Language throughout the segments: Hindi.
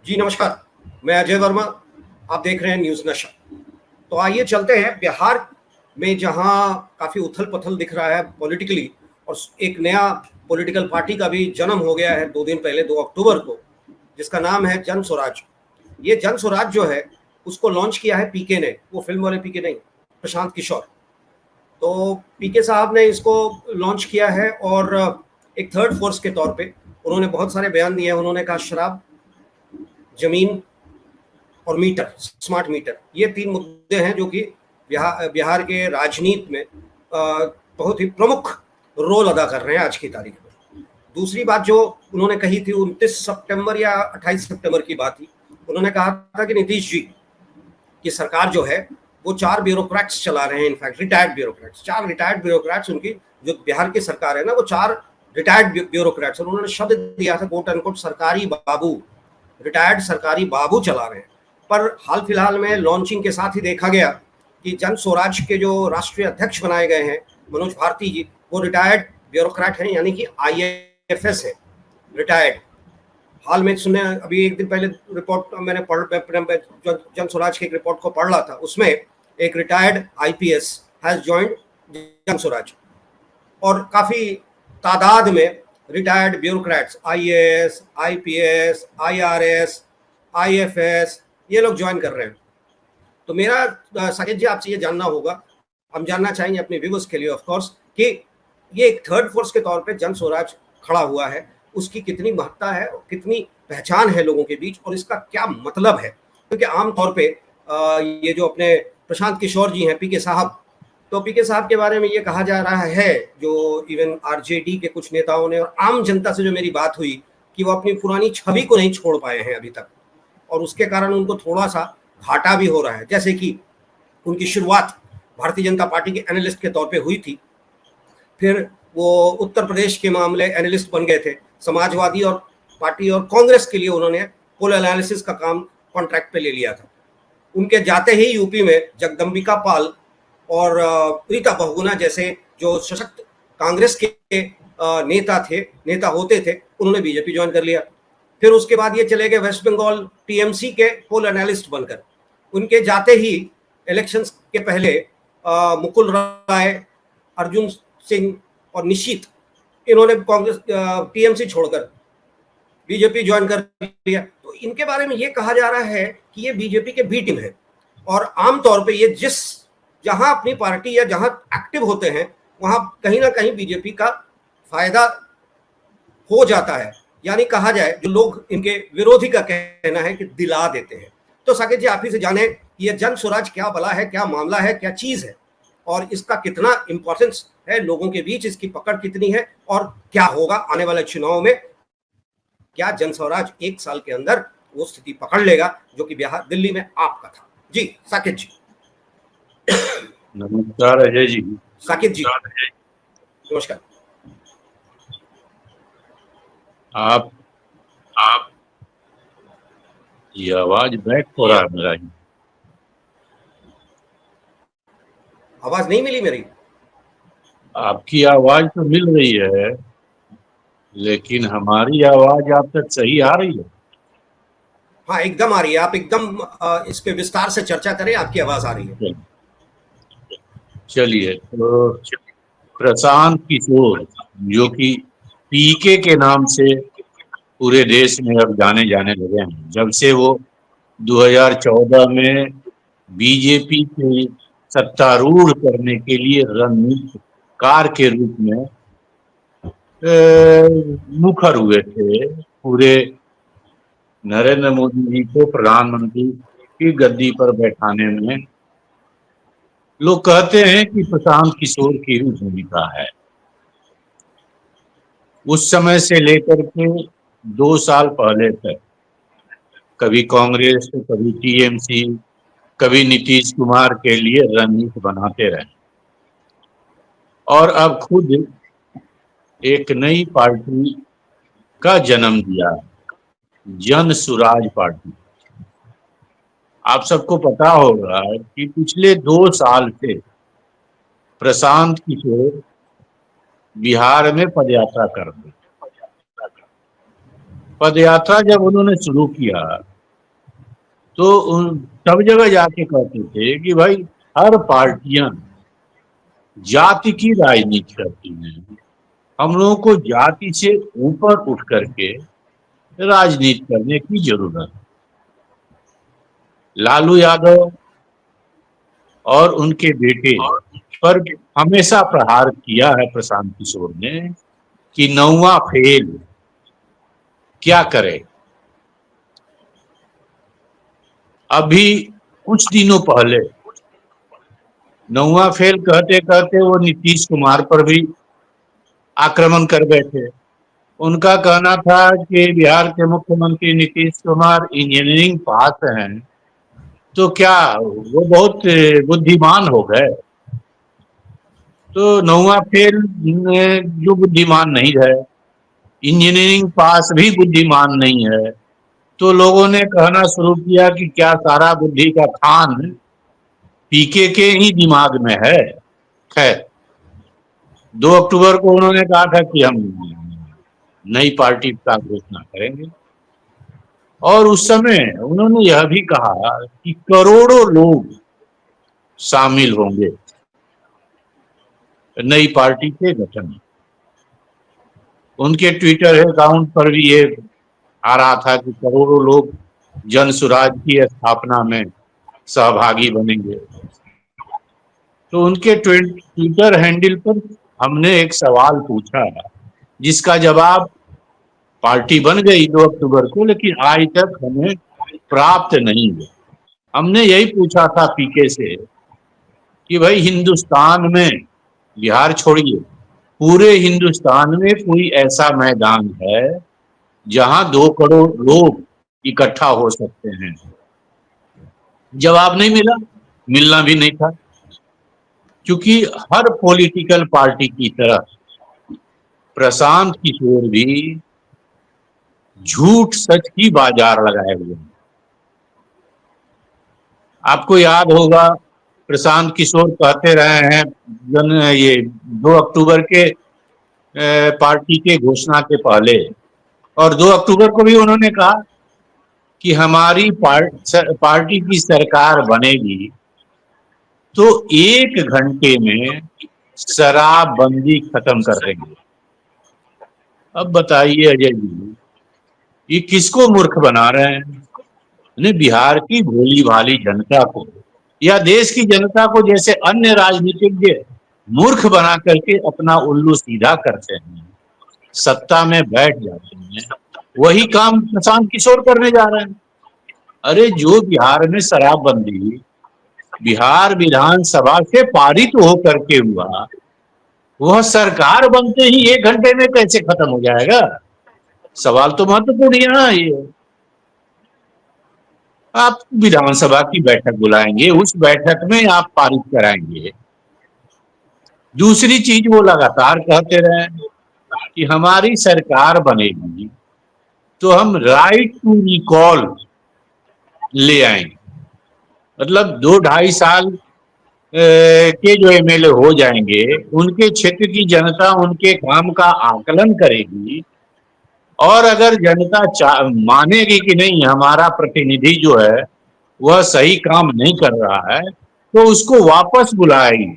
जी नमस्कार, मैं अजय वर्मा। आप देख रहे हैं न्यूज़ नशा। तो आइए चलते हैं बिहार में, जहां काफ़ी उथल-पुथल दिख रहा है पॉलिटिकली, और एक नया पॉलिटिकल पार्टी का भी जन्म हो गया है 2 दिन पहले 2 अक्टूबर को, जिसका नाम है जन स्वराज। ये जन स्वराज जो है, उसको लॉन्च किया है पीके ने, वो फ़िल्म वाले पीके नहीं, प्रशांत किशोर। तो पीके साहब ने इसको लॉन्च किया है, और एक थर्ड फोर्स के तौर पे उन्होंने बहुत सारे बयान दिए हैं। उन्होंने कहा शराब, ज़मीन और मीटर, स्मार्ट मीटर, ये 3 मुद्दे हैं जो कि बिहार के राजनीति में बहुत ही प्रमुख रोल अदा कर रहे हैं आज की तारीख में। दूसरी बात जो उन्होंने कही थी, 29 सितंबर या 28 सितंबर की बात थी। उन्होंने कहा था कि नीतीश जी की सरकार जो है वो 4 ब्यूरोक्रेट्स चला रहे हैं, in fact retired bureaucrats, 4 retired bureaucrats, उनकी जो बिहार की सरकार है ना, वो 4 रिटायर्ड ब्यूरोक्रेट्स, और उन्होंने शब्द दिया था कोट अनकोट सरकारी बाबू, रिटायर्ड सरकारी बाबू चला रहे हैं। पर हाल फिलहाल में लॉन्चिंग के साथ ही देखा गया कि जन स्वराज के जो राष्ट्रीय अध्यक्ष बनाए गए हैं मनोज भारती जी, वो रिटायर्ड ब्यूरोक्रेट हैं, यानी कि आईएफएस है, रिटायर्ड। हाल में सुने, अभी एक दिन पहले रिपोर्ट मैंने जन स्वराज की एक रिपोर्ट को पढ़ रहा था, उसमें एक रिटायर्ड आईपीएस हैज जॉइंड जन स्वराज, और काफ़ी तादाद में retired bureaucrats, IAS, IPS, IRS, IFS, ये लोग ज्वाइन कर रहे हैं। तो मेरा साकेत जी आपसे ये जानना होगा, हम जानना चाहेंगे अपने व्यूअर्स के लिए ऑफ कोर्स, कि ये एक थर्ड फोर्स के तौर पे जन स्वराज खड़ा हुआ है, उसकी कितनी महत्ता है और कितनी पहचान है लोगों के बीच, और इसका क्या मतलब है। क्योंकि आमतौर पे ये जो अपने प्रशांत किशोर जी हैं, पीके साहब, तो पीके साहब के बारे में ये कहा जा रहा है, जो इवन आरजेडी के कुछ नेताओं ने और आम जनता से जो मेरी बात हुई, कि वो अपनी पुरानी छवि को नहीं छोड़ पाए हैं अभी तक, और उसके कारण उनको थोड़ा सा घाटा भी हो रहा है। जैसे कि उनकी शुरुआत भारतीय जनता पार्टी के एनालिस्ट के तौर पे हुई थी, फिर वो उत्तर प्रदेश के मामले एनालिस्ट बन गए थे, समाजवादी और पार्टी और कांग्रेस के लिए उन्होंने पोल एनालिसिस का काम कॉन्ट्रैक्ट पे ले लिया था। उनके जाते ही यूपी में जगदम्बिका पाल और प्रीता बहुगुणा जैसे जो सशक्त कांग्रेस के नेता होते थे, उन्होंने बीजेपी ज्वाइन कर लिया। फिर उसके बाद ये चले गए वेस्ट बंगाल टीएमसी के पोल एनालिस्ट बनकर। उनके जाते ही इलेक्शंस के पहले मुकुल राय, अर्जुन सिंह और निशीत, इन्होंने कांग्रेस टीएमसी छोड़कर बीजेपी ज्वाइन कर लिया। तो इनके बारे में ये कहा जा रहा है कि ये बीजेपी के बी टीम है, और आमतौर पे ये जहां अपनी पार्टी या जहां एक्टिव होते हैं, वहां कहीं ना कहीं बीजेपी का फायदा हो जाता है, यानी कहा जाए जो लोग इनके विरोधी का कहना है कि दिला देते हैं। तो साकेत जी आप ही से जाने, ये जन स्वराज क्या बला है, क्या मामला है, क्या चीज है, और इसका कितना इंपॉर्टेंस है लोगों के बीच, इसकी पकड़ कितनी है, और क्या होगा आने वाले चुनाव में। क्या जन स्वराज 1 साल के अंदर वो स्थिति पकड़ लेगा जो कि बिहार दिल्ली में आपका था। जी साकेत जी। नमस्कार अजय जी। साकेत जी नमस्कार। आप ये आवाज बैक हो रहा है मेरा ही। आवाज नहीं मिली मेरी? आपकी आवाज तो मिल रही है, लेकिन हमारी आवाज आप तक सही आ रही है? हाँ एकदम आ रही है। आप एकदम इस पे विस्तार से चर्चा करें, आपकी आवाज आ रही है। चलिए, तो प्रशांत किशोर, जो कि पीके के नाम से पूरे देश में अब जाने लगे हैं, जब से वो 2014 में बीजेपी के सत्तारूढ़ करने के लिए रणनीतिकार के रूप में मुखर हुए थे, पूरे नरेंद्र मोदी जी को प्रधानमंत्री की गद्दी पर बैठाने में लोग कहते हैं कि प्रशांत किशोर की ही भूमिका है। उस समय से लेकर के 2 साल पहले तक कभी कांग्रेस, कभी टीएमसी, कभी नीतीश कुमार के लिए रणनीति बनाते रहे, और अब खुद एक नई पार्टी का जन्म दिया, जन स्वराज पार्टी। आप सबको पता होगा कि पिछले 2 साल से प्रशांत किशोर बिहार में पदयात्रा कर रहे। पदयात्रा जब उन्होंने शुरू किया सब जगह जाके कहते थे कि भाई हर पार्टियां जाति की राजनीति करती हैं, हम लोगों को जाति से ऊपर उठ करके राजनीति करने की जरूरत है। लालू यादव और उनके बेटे पर हमेशा प्रहार किया है प्रशांत किशोर ने कि नौवां फेल क्या करे। अभी कुछ दिनों पहले नौवां फेल कहते कहते वो नीतीश कुमार पर भी आक्रमण कर बैठे। उनका कहना था कि बिहार के मुख्यमंत्री नीतीश कुमार इंजीनियरिंग पास हैं तो क्या वो बहुत बुद्धिमान हो गए। तो नौवां फेल जो बुद्धिमान नहीं है, इंजीनियरिंग पास भी बुद्धिमान नहीं है, तो लोगों ने कहना शुरू किया कि क्या सारा बुद्धि का खान पीके के ही दिमाग में है। खैर 2 अक्टूबर को उन्होंने कहा था कि हम नई पार्टी का घोषणा करेंगे और उस समय उन्होंने यह भी कहा कि करोड़ों लोग शामिल होंगे नई पार्टी के गठन में। उनके ट्विटर अकाउंट पर भी ये आ रहा था कि करोड़ों लोग जन सुराज की स्थापना में सहभागी बनेंगे। तो उनके ट्विटर हैंडल पर हमने एक सवाल पूछा जिसका जवाब पार्टी बन गई 2 अक्टूबर को, लेकिन आज तक हमें प्राप्त नहीं हुआ। हमने यही पूछा था पीके से कि भाई हिंदुस्तान में, बिहार छोड़िए, पूरे हिंदुस्तान में कोई ऐसा मैदान है जहां 2 करोड़ लोग इकट्ठा हो सकते हैं। जवाब नहीं मिला, मिलना भी नहीं था, क्योंकि हर पॉलिटिकल पार्टी की तरह प्रशांत किशोर भी झूठ सच की बाजार लगाए हुए हैं। आपको याद होगा प्रशांत किशोर कहते रहे हैं ये 2 अक्टूबर के पार्टी के घोषणा के पहले, और 2 अक्टूबर को भी उन्होंने कहा कि हमारी पार्टी की सरकार बनेगी तो 1 घंटे में शराबबंदी खत्म कर देंगे। अब बताइए अजय जी, ये किसको मूर्ख बना रहे हैं? बिहार की भोली भाली जनता को या देश की जनता को जैसे अन्य राजनीतिज्ञ मूर्ख बना करके अपना उल्लू सीधा करते हैं, सत्ता में बैठ जाते हैं, वही काम प्रशांत किशोर करने जा रहे हैं। अरे जो बिहार में शराबबंदी बिहार विधानसभा से पारित होकर के हुआ, वह सरकार बनते ही 1 घंटे में कैसे खत्म हो जाएगा? सवाल तो महत्वपूर्ण यहाँ ये। आप विधानसभा की बैठक बुलाएंगे, उस बैठक में आप पारित कराएंगे। दूसरी चीज वो लगातार कहते रहे कि हमारी सरकार बनेगी तो हम राइट टू रिकॉल ले आएंगे। मतलब 2-2.5 साल के जो एमएलए हो जाएंगे, उनके क्षेत्र की जनता उनके काम का आकलन करेगी, और अगर जनता मानेगी कि नहीं हमारा प्रतिनिधि जो है वह सही काम नहीं कर रहा है, तो उसको वापस बुलाएगी।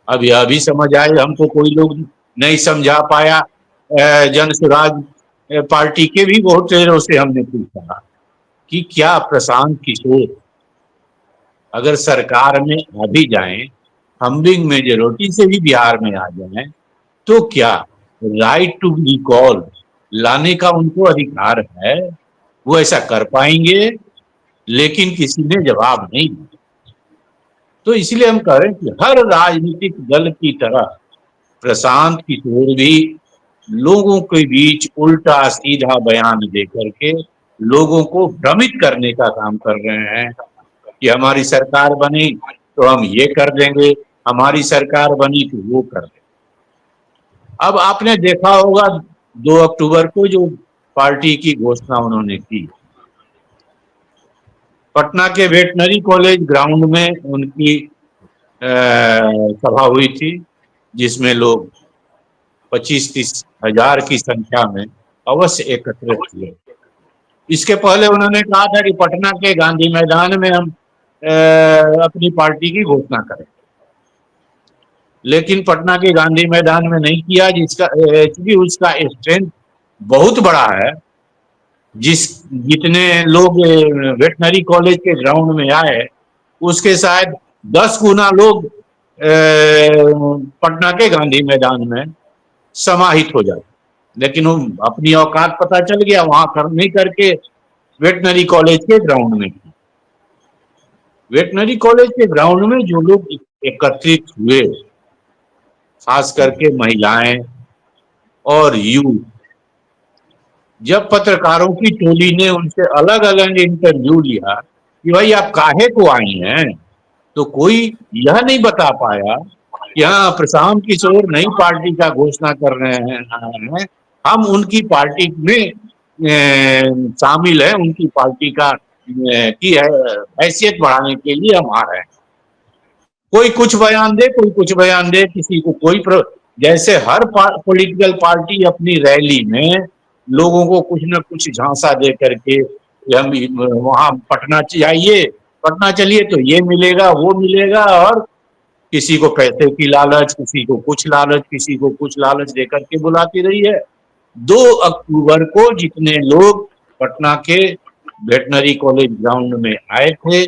अब यह भी समझ आए, हमको कोई लोग नहीं समझा पाया, जन स्वराज पार्टी के भी वोटरों से हमने पूछा कि क्या प्रशांत किशोर अगर सरकार में आ भी जाए, हम्बिंग मेजोरिटी से भी बिहार में आ जाए, तो क्या राइट टू रिकॉल लाने का उनको अधिकार है? वो ऐसा कर पाएंगे? लेकिन किसी ने जवाब नहीं दिया। तो इसलिए हम कह रहे हैं कि हर राजनीतिक दल की तरह प्रशांत किशोर भी लोगों के बीच उल्टा सीधा बयान देकर के लोगों को भ्रमित करने का काम कर रहे हैं कि हमारी सरकार बनी तो हम ये कर देंगे, हमारी सरकार बनी तो वो कर देंगे। अब आपने देखा होगा 2 अक्टूबर को जो पार्टी की घोषणा उन्होंने की, पटना के वेटनरी कॉलेज ग्राउंड में उनकी सभा हुई थी, जिसमें लोग 25-30 हजार की संख्या में अवश्य एकत्रित हुए। इसके पहले उन्होंने कहा था कि पटना के गांधी मैदान में हम अपनी पार्टी की घोषणा करें, लेकिन पटना के गांधी मैदान में नहीं किया, जिसका क्योंकि उसका स्ट्रेंथ बहुत बड़ा है। जितने लोग वेटनरी कॉलेज के ग्राउंड में आए, उसके शायद 10 गुना लोग पटना के गांधी मैदान में समाहित हो जाते, लेकिन वो अपनी औकात पता चल गया, वहां नहीं करके वेटनरी कॉलेज के ग्राउंड में। वेटनरी कॉलेज के ग्राउंड में जो लोग एकत्रित हुए, खास करके महिलाएं और यूथ, जब पत्रकारों की टोली ने उनसे अलग अलग इंटरव्यू लिया कि भाई आप काहे को आई हैं, तो कोई यह नहीं बता पाया कि हाँ, प्रशांत किशोर नई पार्टी का घोषणा कर रहे हैं, हम उनकी पार्टी में शामिल है, उनकी पार्टी का की हैसियत बढ़ाने के लिए हम आ रहे हैं। कोई कुछ बयान दे, कोई कुछ बयान दे, किसी को कोई जैसे हर पॉलिटिकल पार्टी अपनी रैली में लोगों को कुछ न कुछ झांसा दे करके हम वहां पटना जाइए, पटना चलिए तो ये मिलेगा वो मिलेगा, और किसी को पैसे की लालच, किसी को कुछ लालच, किसी को कुछ लालच देकर के बुलाती रही है। 2 अक्टूबर को जितने लोग पटना के वेटनरी कॉलेज ग्राउंड में आए थे,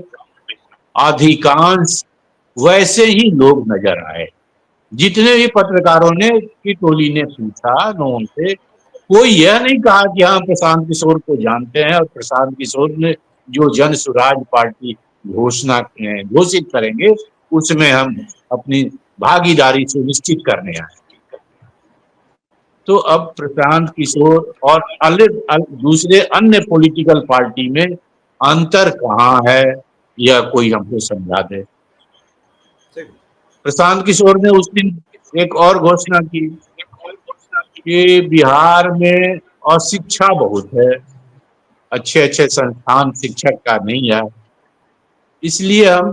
अधिकांश वैसे ही लोग नजर आए। जितने भी पत्रकारों ने की टोली ने पूछा लोगों से, कोई यह नहीं कहा कि हाँ प्रशांत किशोर को जानते हैं और प्रशांत किशोर ने जो जन सुराज पार्टी घोषित करेंगे उसमें हम अपनी भागीदारी सुनिश्चित करने आए। तो अब प्रशांत किशोर और दूसरे अन्य पॉलिटिकल पार्टी में अंतर कहाँ है, यह कोई हमको समझा दे। प्रशांत किशोर ने उस दिन एक और घोषणा की कि बिहार में अशिक्षा बहुत है, अच्छे अच्छे संस्थान शिक्षक का नहीं है, इसलिए हम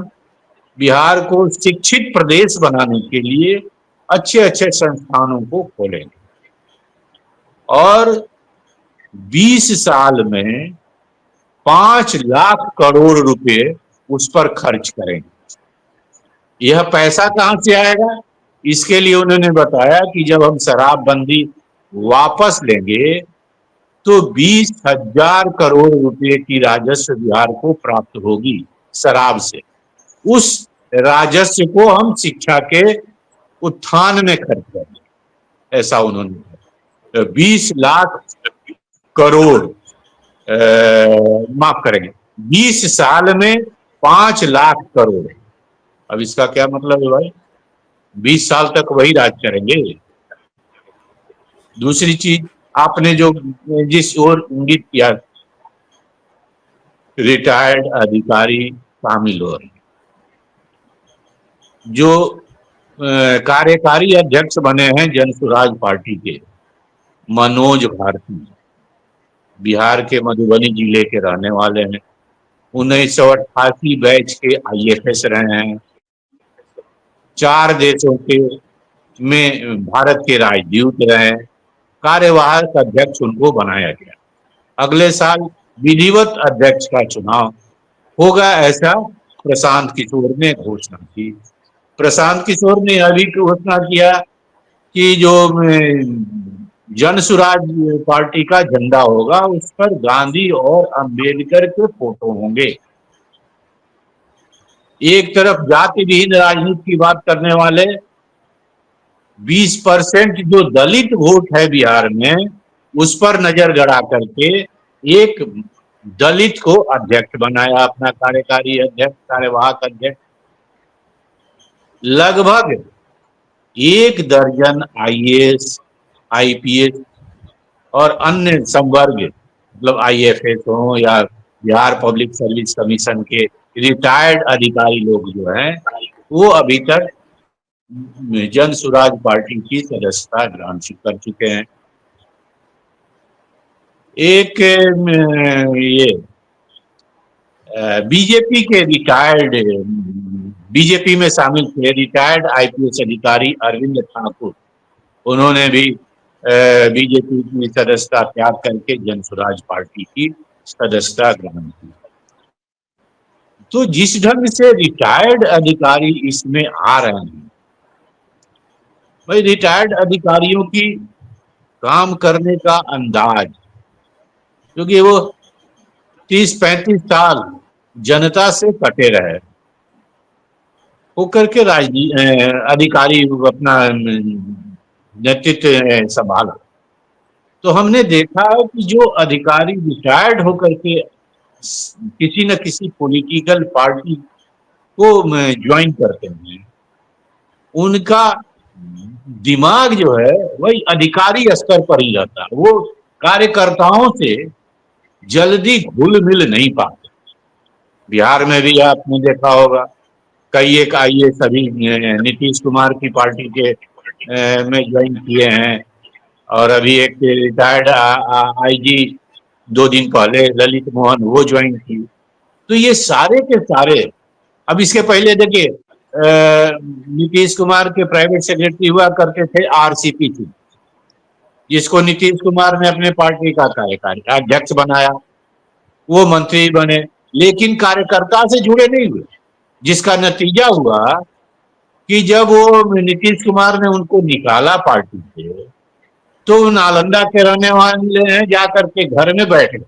बिहार को शिक्षित प्रदेश बनाने के लिए अच्छे अच्छे संस्थानों को खोलेंगे और 20 साल में 5 लाख करोड़ रुपए उस पर खर्च करेंगे। यह पैसा कहां से आएगा? इसके लिए उन्होंने बताया कि जब हम शराबबंदी वापस लेंगे तो 20,000 करोड़ रुपए की राजस्व बिहार को प्राप्त होगी शराब से। उस राजस्व को हम शिक्षा के उत्थान में खर्च करेंगे, ऐसा उन्होंने कहा। 20 लाख करोड़ माफ करेंगे, 20 साल में 5 लाख करोड़। अब इसका क्या मतलब है भाई? 20 साल तक वही राज करेंगे। दूसरी चीज आपने जो जिस ओर इंगित किया, रिटायर्ड अधिकारी शामिल हो रहे, जो कार्यकारी अध्यक्ष बने हैं जन सुराज पार्टी के मनोज भारती, बिहार के मधुबनी जिले के रहने वाले हैं, 1988 बैच के IFS रहे हैं, 4 देशों के में भारत के राजदूत रहे, कार्यवाहक अध्यक्ष उनको बनाया गया। अगले साल विधिवत अध्यक्ष का चुनाव होगा, ऐसा प्रशांत किशोर ने घोषणा की। प्रशांत किशोर ने अभी घोषणा किया कि जो जन सुराज पार्टी का झंडा होगा उस पर गांधी और अंबेडकर के फोटो होंगे। एक तरफ जाति विहीन राजनीति की बात करने वाले 20% जो दलित वोट है बिहार में, उस पर नजर गड़ा करके एक दलित को अध्यक्ष बनाया, अपना कार्यकारी अध्यक्ष, कार्यवाहक अध्यक्ष। लगभग 1 दर्जन IAS, IPS और अन्य संवर्ग, मतलब IFS हो या बिहार पब्लिक सर्विस कमीशन के रिटायर्ड अधिकारी लोग जो हैं, वो अभी तक जन सुराज पार्टी की सदस्यता ग्रहण कर चुके हैं। एक ये बीजेपी के रिटायर्ड, बीजेपी में शामिल थे रिटायर्ड IPS अधिकारी अरविंद ठाकुर, उन्होंने भी बीजेपी की सदस्यता त्याग करके जन सुराज पार्टी की सदस्यता ग्रहण की। तो जिस ढंग से रिटायर्ड अधिकारी इसमें आ रहे हैं, भाई रिटायर्ड अधिकारियों की काम करने का अंदाज, क्योंकि वो 30-35 साल जनता से कटे रहे, होकर के अधिकारी अपना नेतृत्व संभाला। तो हमने देखा कि जो अधिकारी रिटायर्ड होकर के किसी न किसी पॉलिटिकल पार्टी को ज्वाइन करते हैं, उनका दिमाग जो है वही अधिकारी स्तर पर ही रहता है, वो कार्यकर्ताओं से जल्दी घुल मिल नहीं पाते। बिहार में भी आपने देखा होगा, कई एक आईएएस अभी नीतीश कुमार की पार्टी के में ज्वाइन किए हैं, और अभी एक रिटायर्ड आईजी 2 दिन पहले ललित मोहन, वो ज्वाइन की। तो ये सारे के सारे, अब इसके पहले देखिए नीतीश कुमार के प्राइवेट सेक्रेटरी हुआ करते थे आरसीपी सिंह, जिसको नीतीश कुमार ने अपने पार्टी का कार्यकारी अध्यक्ष बनाया, वो मंत्री बने, लेकिन कार्यकर्ता से जुड़े नहीं हुए, जिसका नतीजा हुआ कि जब वो नीतीश कुमार ने उनको निकाला पार्टी से, तो नालंदा के रहने वाले हैं, जाकर के घर में बैठ गए।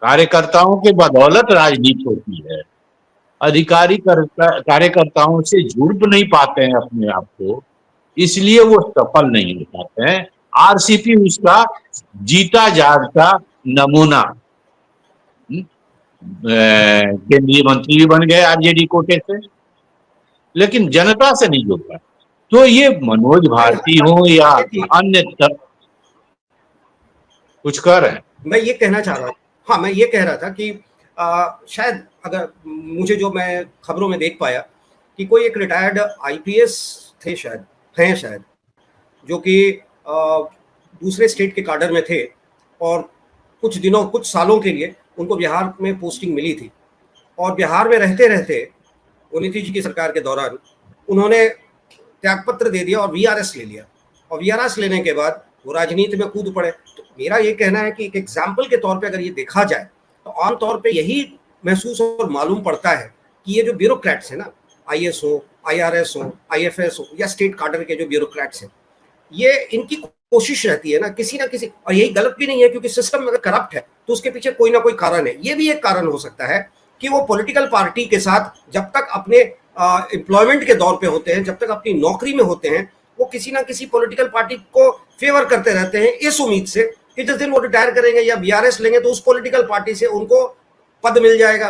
कार्यकर्ताओं के बदौलत राजनीति होती है। अधिकारी कार्यकर्ताओं से जुड़ नहीं पाते हैं अपने आप को, इसलिए वो सफल नहीं हो पाते हैं। आरसीपी उसका जीता जागता नमूना, केंद्रीय मंत्री भी बन गए आरजेडी कोटे से, लेकिन जनता से नहीं जुड़ पाए। तो ये मनोज भारती हो या अन्य कुछ कह रहे हैं। मैं ये कहना चाह रहा हूँ, हाँ मैं ये कह रहा था कि शायद अगर मुझे जो मैं खबरों में देख पाया कि कोई एक रिटायर्ड आईपीएस थे, शायद हैं शायद, जो कि दूसरे स्टेट के काडर में थे, और कुछ सालों के लिए उनको बिहार में पोस्टिंग मिली थी, और बिहार में रहते रहते वो नीतीश जी की सरकार के दौरान उन्होंने त्यागपत्र दे दिया और वीआरएस ले लिया, और वीआरएस लेने के बाद वो राजनीति में कूद पड़े। तो मेरा ये कहना है कि एक एग्जाम्पल के तौर पे अगर ये देखा जाए तो आमतौर पे यही महसूस और मालूम पड़ता है कि ये जो ब्यूरोक्रेट्स हैं ना, आईएएस हो, आईआरएस हो, आईएफएस हो, या स्टेट काडर के जो ब्यूरोक्रेट्स हैं, ये इनकी कोशिश रहती है ना किसी, और यही गलत भी नहीं है, क्योंकि सिस्टम अगर करप्ट है तो उसके पीछे कोई ना कोई कारण है। ये भी एक कारण हो सकता है कि वो पॉलिटिकल पार्टी के साथ जब तक अपने एम्प्लॉयमेंट के दौर पे होते हैं, जब तक अपनी नौकरी में होते हैं, वो किसी ना किसी पॉलिटिकल पार्टी को फेवर करते रहते हैं, इस उम्मीद से कि जिस दिन वो रिटायर करेंगे या बीआरएस लेंगे तो उस पॉलिटिकल पार्टी से उनको पद मिल जाएगा,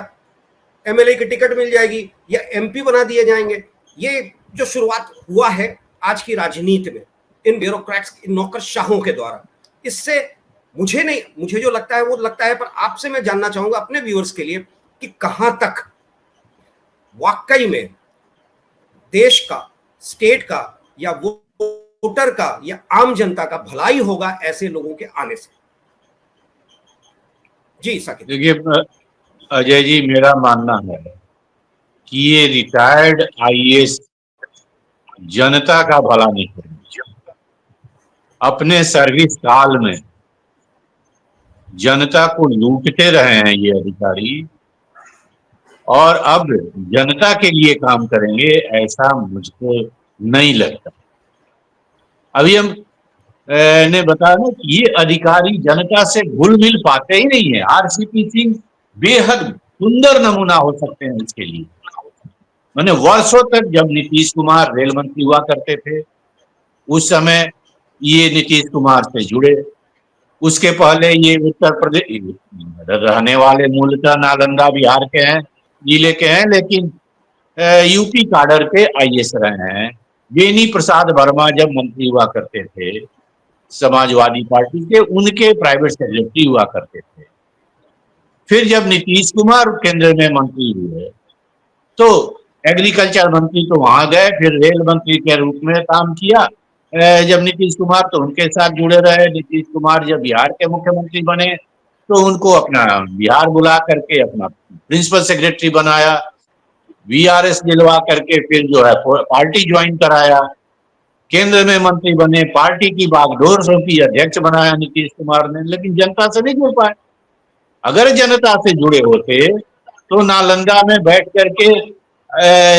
एमएलए की टिकट मिल जाएगी, या एमपी बना दिए जाएंगे। ये जो शुरुआत हुआ है आज की राजनीति में इन ब्यूरोक्रेट्स, इन नौकरशाहों के द्वारा, इससे मुझे जो लगता है वो लगता है, पर आपसे मैं जानना चाहूंगा अपने व्यूअर्स के लिए कि कहां तक वाकई में देश का, स्टेट का, या वोटर का, या आम जनता का भलाई होगा ऐसे लोगों के आने से। जी साकिब। देखिए अजय जी, मेरा मानना है कि ये रिटायर्ड आईएएस जनता का भला नहीं करेंगे। अपने सर्विस काल में जनता को लूटते रहे हैं ये अधिकारी, और अब जनता के लिए काम करेंगे ऐसा मुझको नहीं लगता। अभी हम ने बताया ना कि ये अधिकारी जनता से घुल मिल पाते ही नहीं है। आरसीपी सिंह बेहद सुंदर नमूना हो सकते हैं इसके लिए। मैंने वर्षों तक, जब नीतीश कुमार रेल मंत्री हुआ करते थे, उस समय ये नीतीश कुमार से जुड़े। उसके पहले ये उत्तर प्रदेश रहने वाले, मूलतः नालंदा बिहार के हैं, जिले के हैं, लेकिन यूपी काडर के आईएएस रहे हैं। बेनी प्रसाद वर्मा जब मंत्री हुआ करते थे समाजवादी पार्टी के, उनके प्राइवेट सेक्रेटरी हुआ करते थे। फिर जब नीतीश कुमार केंद्र में मंत्री हुए तो एग्रीकल्चर मंत्री तो वहां गए, फिर रेल मंत्री के रूप में काम किया जब नीतीश कुमार, तो उनके साथ जुड़े रहे। नीतीश कुमार जब बिहार के मुख्यमंत्री बने तो उनको अपना बिहार बुला करके अपना प्रिंसिपल सेक्रेटरी बनाया, वीआरएस दिलवा करके फिर जो है पार्टी ज्वाइन कराया। केंद्र में मंत्री बने, पार्टी की बागडोर सौंपी, अध्यक्ष बनाया नीतीश कुमार ने, लेकिन जनता से नहीं जुड़ पाए। अगर जनता से जुड़े होते तो नालंदा में बैठ करके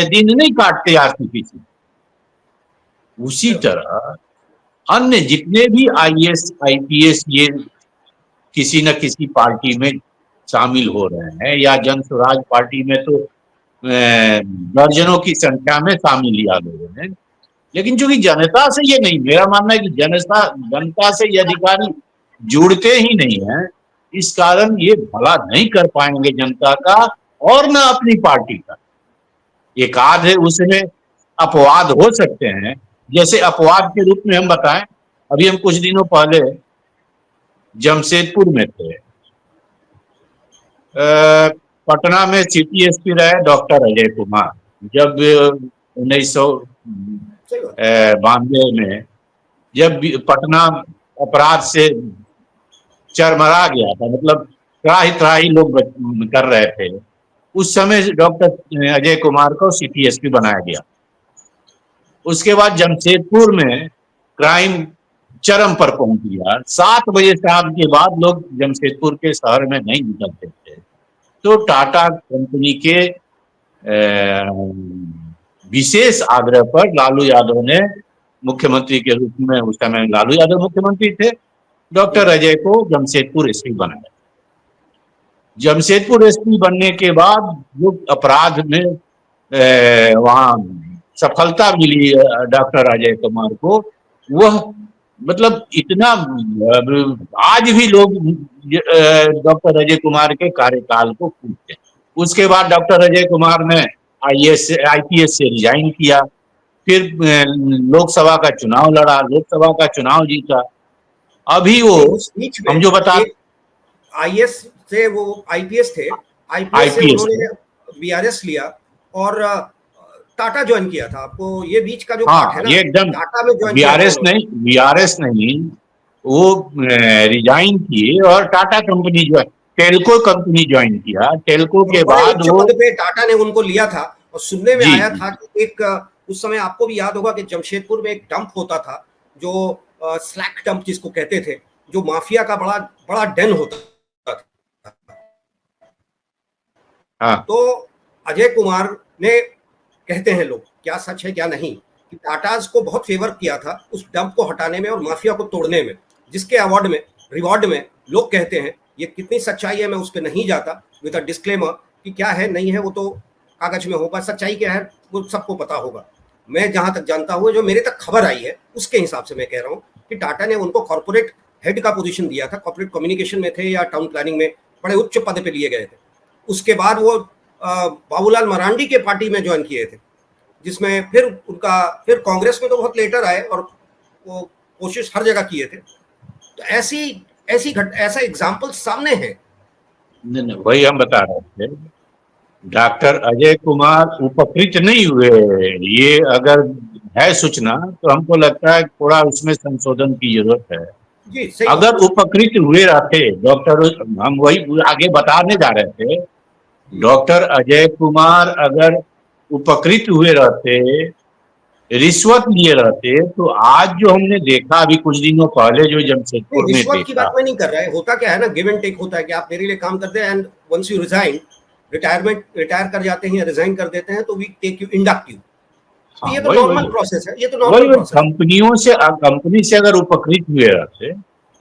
दिन नहीं काटते आरसीपी। उसी तरह अन्य जितने भी आईएएस आईपीएस ये किसी न किसी पार्टी में शामिल हो रहे हैं, या जन स्वराज पार्टी में तो दर्जनों की संख्या में शामिल लिया लोगों ने। लेकिन चूंकि जनता से ये नहीं, मेरा मानना है कि जनता से ये अधिकारी जुड़ते ही नहीं है, इस कारण ये भला नहीं कर पाएंगे जनता का और न अपनी पार्टी का। एक आध है उसमें अपवाद हो सकते हैं, जैसे अपवाद के रूप में हम बताएं, अभी हम कुछ दिनों पहले जमशेदपुर में थे, पटना में सिटी एसपी रहे डॉक्टर अजय कुमार। जब 1992 में जब पटना अपराध से चरमरा गया था, मतलब त्राही त्राही लोग कर रहे थे, उस समय डॉक्टर अजय कुमार को सिटी एसपी बनाया गया। उसके बाद जमशेदपुर में क्राइम चरम पर पहुंच गया। 7 बजे शाम के बाद लोग जमशेदपुर के शहर में नहीं निकलते थे। तो टाटा कंपनी के विशेष आग्रह पर लालू यादव ने, मुख्यमंत्री के रूप में उस समय लालू यादव मुख्यमंत्री थे, डॉक्टर अजय को जमशेदपुर एसपी बनाया। जमशेदपुर एसपी बनने के बाद जो अपराध में वहां सफलता मिली डॉक्टर अजय कुमार को, वह मतलब इतना आज भी लोग डॉक्टर अजय कुमार के कार्यकाल को पूछते हैं। उसके बाद डॉक्टर अजय कुमार ने आईपीएस से रिजाइन किया, फिर लोकसभा का चुनाव लड़ा, लोकसभा का चुनाव जीता। अभी वो हम जो बता आईएएस से वो आईपीएस थे, आईपीएस से उन्होंने बीआरएस लिया और टाटा ज्वाइन किया था। आपको ये बीच का जो पार्ट है ना, ये एकदम टाटा में ज्वाइन बीआरएस नहीं, वो रिजाइन किए और Tata company join, Telco company join किया। टेल्को के बाद वो पद पे टाटा ने उनको लिया था। और सुनने में आया था कि एक उस समय आपको भी याद होगा कि जमशेदपुर में एक डंप होता था, जो स्लैक डंप जिसको कहते थे, जो माफिया का बड़ा बड़ा डेन होता था। तो अजय कुमार ने, कहते हैं लोग, क्या सच है क्या नहीं, कि टाटाज को बहुत फेवर किया था उस डंप को हटाने में और माफिया को तोड़ने में, जिसके रिवॉर्ड में लोग कहते हैं। ये कितनी सच्चाई है मैं उस पर नहीं जाता, विद अ डिस्क्लेमर कि क्या है नहीं है वो तो कागज में होगा, सच्चाई क्या है वो सबको पता होगा। मैं जहां तक जानता हूं, जो मेरे तक खबर आई है उसके हिसाब से मैं कह रहा हूं कि टाटा ने उनको कॉर्पोरेट हेड का पोजीशन दिया था, कॉर्पोरेट कम्युनिकेशन में थे या टाउन प्लानिंग में बड़े उच्च पद पे लिए गए थे। उसके बाद वो बाबूलाल मरांडी के पार्टी में ज्वाइन किए थे, जिसमें फिर कांग्रेस में तो बहुत लेटर आए और वो कोशिश हर जगह किए थे। तो ऐसा एग्जाम्पल सामने है। नहीं, वही हम बता रहे थे, डॉक्टर अजय कुमार उपकृत नहीं हुए। ये अगर है सूचना तो हमको लगता है थोड़ा उसमें संशोधन की जरूरत है। जी, सही। अगर उपकृत हुए रहते डॉक्टर, हम वही आगे बताने जा रहे थे, डॉक्टर अजय कुमार अगर उपकृत हुए रहते, रिश्वत लिए रहते, तो आज जो हमने देखा अभी कुछ दिनों पहले जो जमशेदपुर में रिश्वत की बात मैं नहीं कर रहा है। होता क्या है ना, गिव एंड टेक होता है कि आप मेरे लिए काम करते हैं and once you resign, retire कर जाते हैं या रिजाइन कर देते हैं, तो we take you induct you. ये तो नॉर्मल प्रोसेस है। ये तो नॉर्मल प्रोसेस है। कंपनी से अगर उपकृत हुए रहते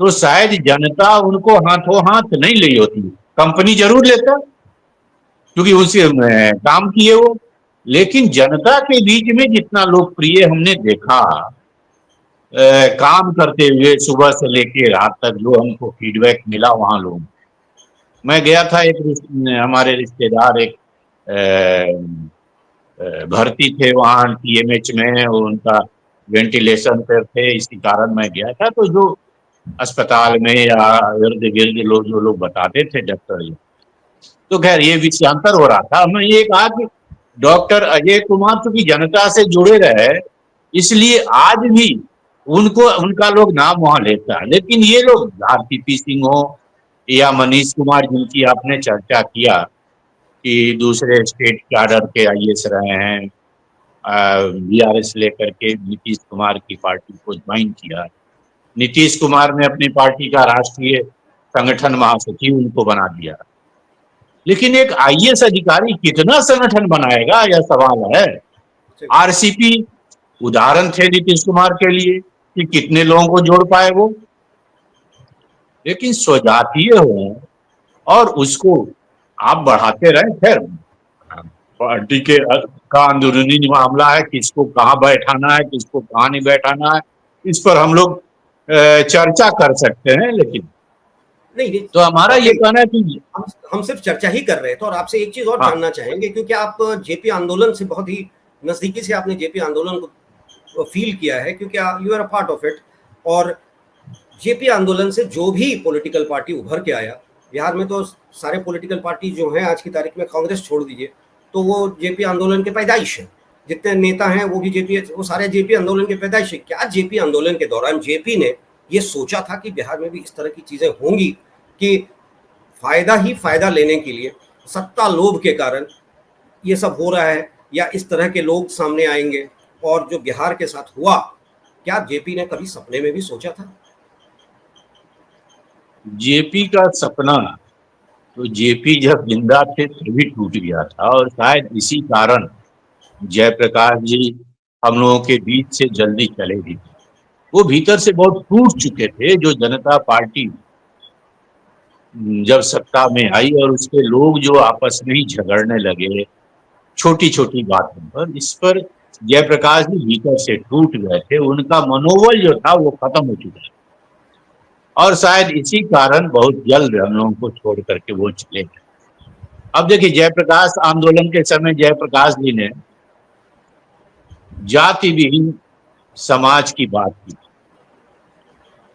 तो शायद जनता उनको हाथों हाथ नहीं ली होती, कंपनी जरूर लेता क्योंकि उसे काम किए वो। लेकिन जनता के बीच में जितना लोकप्रिय हमने देखा काम करते हुए, सुबह से लेके रात तक जो हमको फीडबैक मिला वहां लोग, मैं गया था, एक हमारे रिश्तेदार एक भर्ती थे वहाँ टीएमएच में, और उनका वेंटिलेशन पर थे, इसी कारण मैं गया था। तो जो अस्पताल में या इर्द गिर्द लोग जो लोग बताते थे डॉक्टर, तो खैर ये विषयांतर हो रहा था। मैं ये कहा कि डॉक्टर अजय कुमार चूंकि जनता से जुड़े रहे, इसलिए आज भी उनका लोग नाम वहां लेता है। लेकिन ये लोग आरसीपी सिंह हो या मनीष कुमार, जिनकी आपने चर्चा किया कि दूसरे स्टेट कैडर के आईएएस रहे हैं, बीआरएस लेकर के नीतीश कुमार की पार्टी को ज्वाइन किया। नीतीश कुमार ने अपनी पार्टी का राष्ट्रीय संगठन महासचिव उनको बना दिया। लेकिन एक आईएएस अधिकारी कितना संगठन बनाएगा, यह सवाल है। आरसीपी उदाहरण थे नीतीश कुमार के लिए कि कितने लोगों को जोड़ पाए वो। लेकिन स्वजातीय हो और उसको आप बढ़ाते रहे, खैर पार्टी के का अंदरूनी मामला है, किसको कहाँ बैठाना है, किसको कहाँ नहीं बैठाना है, इस पर हम लोग चर्चा कर सकते हैं। लेकिन नहीं तो हमारा ये कहना है कि हम सिर्फ चर्चा ही कर रहे थे। और आपसे एक चीज और जानना चाहेंगे, क्योंकि आप जेपी आंदोलन से बहुत ही नजदीकी से आपने जेपी आंदोलन को फील किया है, क्योंकि you are a part of it. और जेपी आंदोलन से जो भी पॉलिटिकल पार्टी उभर के आया, बिहार में तो सारे पॉलिटिकल पार्टी जो हैं आज की तारीख में, कांग्रेस छोड़ दीजिए, तो वो जेपी आंदोलन के पैदाइश है। जितने नेता हैं वो भी जेपी, वो सारे जेपी आंदोलन के पैदाइश है। क्या जेपी आंदोलन के दौरान जेपी ने ये सोचा था कि बिहार में भी इस तरह की चीजें होंगी, कि फायदा ही फायदा लेने के लिए, सत्ता लोभ के कारण ये सब हो रहा है, या इस तरह के लोग सामने आएंगे? और जो बिहार के साथ हुआ, क्या जेपी ने कभी सपने में भी सोचा था? जेपी का सपना तो जेपी जब जिंदा थे तभी टूट गया था, और शायद इसी कारण जयप्रकाश जी हम लोगों के बीच से जल्दी चले भी। वो भीतर से बहुत टूट चुके थे। जो जनता पार्टी जब सत्ता में आई और उसके लोग जो आपस में ही झगड़ने लगे छोटी छोटी बातों पर, इस पर जयप्रकाश जी भीतर से टूट गए थे। उनका मनोबल जो था वो खत्म हो चुका था, और शायद इसी कारण बहुत जल्द हम लोगों को छोड़ करके वो चले गए। अब देखिए, जयप्रकाश आंदोलन के समय जयप्रकाश जी ने जाति विहीन समाज की बात की,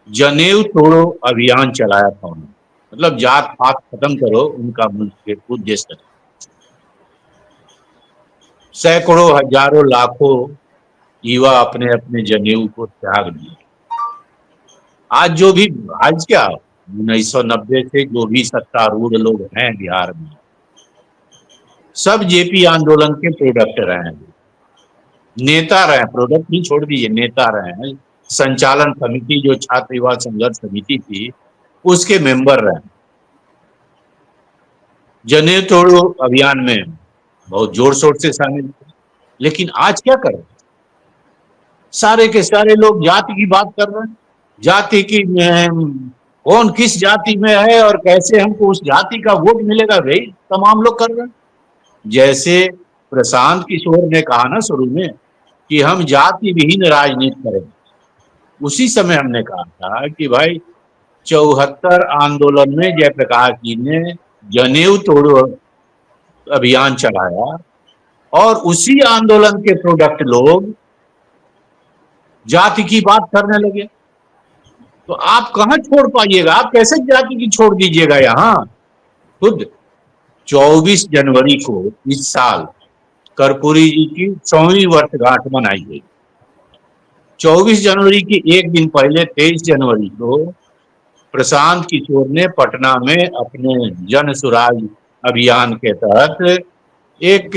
जनेऊ तोड़ो अभियान चलाया था उन्होंने। मतलब जात पात खत्म करो, उनका मुख्य उद्देश्य था। सैकड़ों हजारों लाखों युवा अपने अपने जनेऊ को त्याग दिए। आज जो भी, आज क्या 1990 से जो भी सत्तारूढ़ लोग हैं बिहार में, सब जेपी आंदोलन के प्रोडक्ट रहे हैं, नेता रहे। प्रोडक्ट भी छोड़ दीजिए, नेता रहे हैं। संचालन समिति जो छात्र युवा संघर्ष समिति थी, उसके मेंबर रहे। जनेऊ तोड़ो अभियान में बहुत जोर शोर से शामिल थे। लेकिन आज क्या कर रहे हैं? सारे के सारे लोग जाति की बात कर रहे हैं। जाति की कौन किस जाति में है और कैसे हमको उस जाति का वोट मिलेगा, भाई तमाम लोग कर रहे हैं। जैसे प्रशांत किशोर ने कहा ना शुरू में कि हम जाति विहीन राजनीति करेंगे, उसी समय हमने कहा था कि भाई 74 आंदोलन में जयप्रकाश जी ने जनेऊ तोड़ो अभियान चलाया, और उसी आंदोलन के प्रोडक्ट लोग जाति की बात करने लगे। तो आप कहां छोड़ पाइएगा? आप कैसे जाति की छोड़ दीजिएगा? यहाँ खुद 24 जनवरी को इस साल कर्पूरी जी की 100वीं वर्षगांठ मनाई गई। 24 जनवरी के एक दिन पहले 23 जनवरी को प्रशांत किशोर ने पटना में अपने जन सुराज अभियान के तहत एक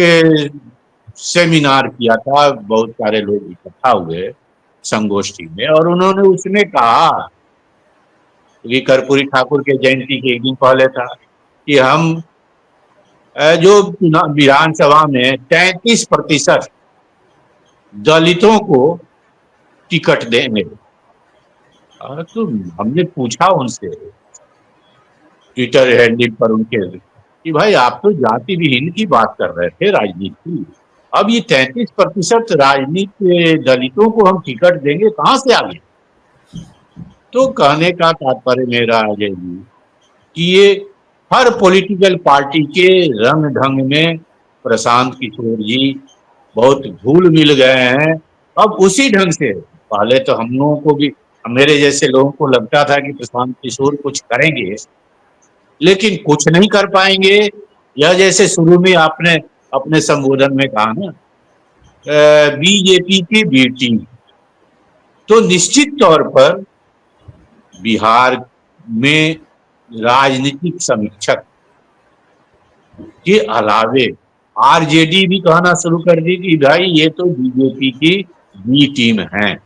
सेमिनार किया था। बहुत सारे लोग इकट्ठा हुए संगोष्ठी में, और उन्होंने उसमें कहा कि कर्पूरी ठाकुर के जयंती के एक दिन पहले था कि हम जो विधानसभा में 33% दलितों को टिकट देंगे। तो हमने पूछा उनसे ट्विटर हैंडल पर उनके कि भाई आप तो जाति विहीन की बात कर रहे थे राजनीति, अब ये 33% राजनीति दलितों को हम टिकट देंगे, कहां से आ गए? तो कहने का तात्पर्य मेरा अजय जी कि ये हर पॉलिटिकल पार्टी के रंग ढंग में प्रशांत किशोर जी बहुत घुल मिल गए हैं। अब उसी ढंग से, पहले तो हम लोगों को भी, मेरे जैसे लोगों को लगता था कि प्रशांत किशोर कुछ करेंगे, लेकिन कुछ नहीं कर पाएंगे। यह जैसे शुरू में आपने अपने संबोधन में कहा ना, बीजेपी की बी टीम, तो निश्चित तौर पर बिहार में राजनीतिक समीक्षक के अलावे आरजेडी भी कहना शुरू कर दी कि भाई ये तो बीजेपी की बी टीम है,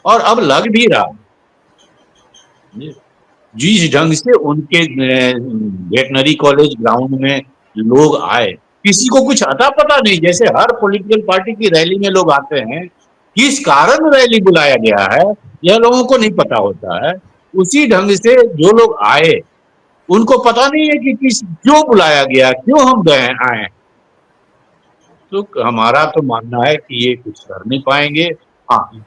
और अब लग भी रहा। जिस ढंग से उनके वेटनरी कॉलेज ग्राउंड में लोग आए, किसी को कुछ अता पता नहीं। जैसे हर पॉलिटिकल पार्टी की रैली में लोग आते हैं, किस कारण रैली बुलाया गया है यह लोगों को नहीं पता होता है। उसी ढंग से जो लोग आए उनको पता नहीं है कि किस क्यों बुलाया गया, क्यों हम गए आए। तो हमारा तो मानना है कि ये कुछ कर नहीं पाएंगे। हाँ,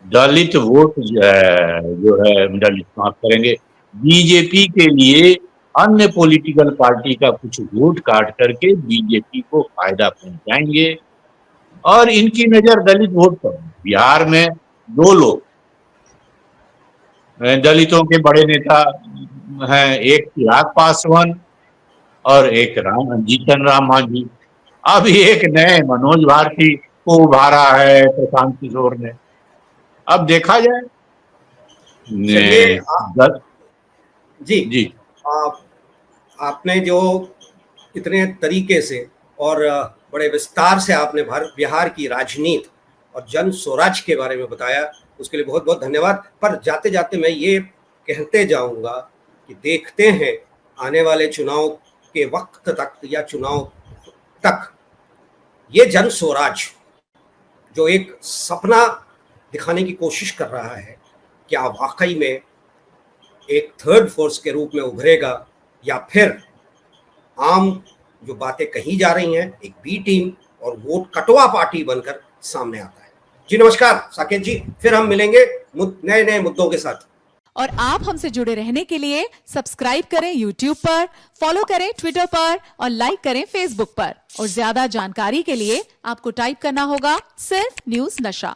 दलित वोट जो है दलित माफ करेंगे, बीजेपी के लिए अन्य पॉलिटिकल पार्टी का कुछ वोट काट करके बीजेपी को फायदा पहुंचाएंगे। और इनकी नजर दलित वोट पर। बिहार में 2 लोग दलितों के बड़े नेता हैं, एक चिराग पासवान और एक जीतन राम मांझी। अब एक नए मनोज भारती को उभारा है प्रशांत किशोर ने। अब देखा जाए। चलिए जी, जी आप आपने जो इतने तरीके से और बड़े विस्तार से आपने बिहार की राजनीति और जन स्वराज के बारे में बताया, उसके लिए बहुत बहुत धन्यवाद। पर जाते जाते मैं ये कहते जाऊंगा कि देखते हैं आने वाले चुनाव के वक्त तक या चुनाव तक ये जन स्वराज जो एक सपना दिखाने की कोशिश कर रहा है, क्या वाकई में एक थर्ड फोर्स के रूप में उभरेगा या फिर आम जो बातें कही जा रही हैं एक बी टीम और वोट कटवा पार्टी बनकर सामने आता है। जी नमस्कार साकेत जी, फिर हम मिलेंगे नए नए मुद्दों के साथ। और आप हमसे जुड़े रहने के लिए सब्सक्राइब करें YouTube पर, फॉलो करें Twitter पर और लाइक करें Facebook पर। और ज्यादा जानकारी के लिए आपको टाइप करना होगा सिर्फ न्यूज़ नशा।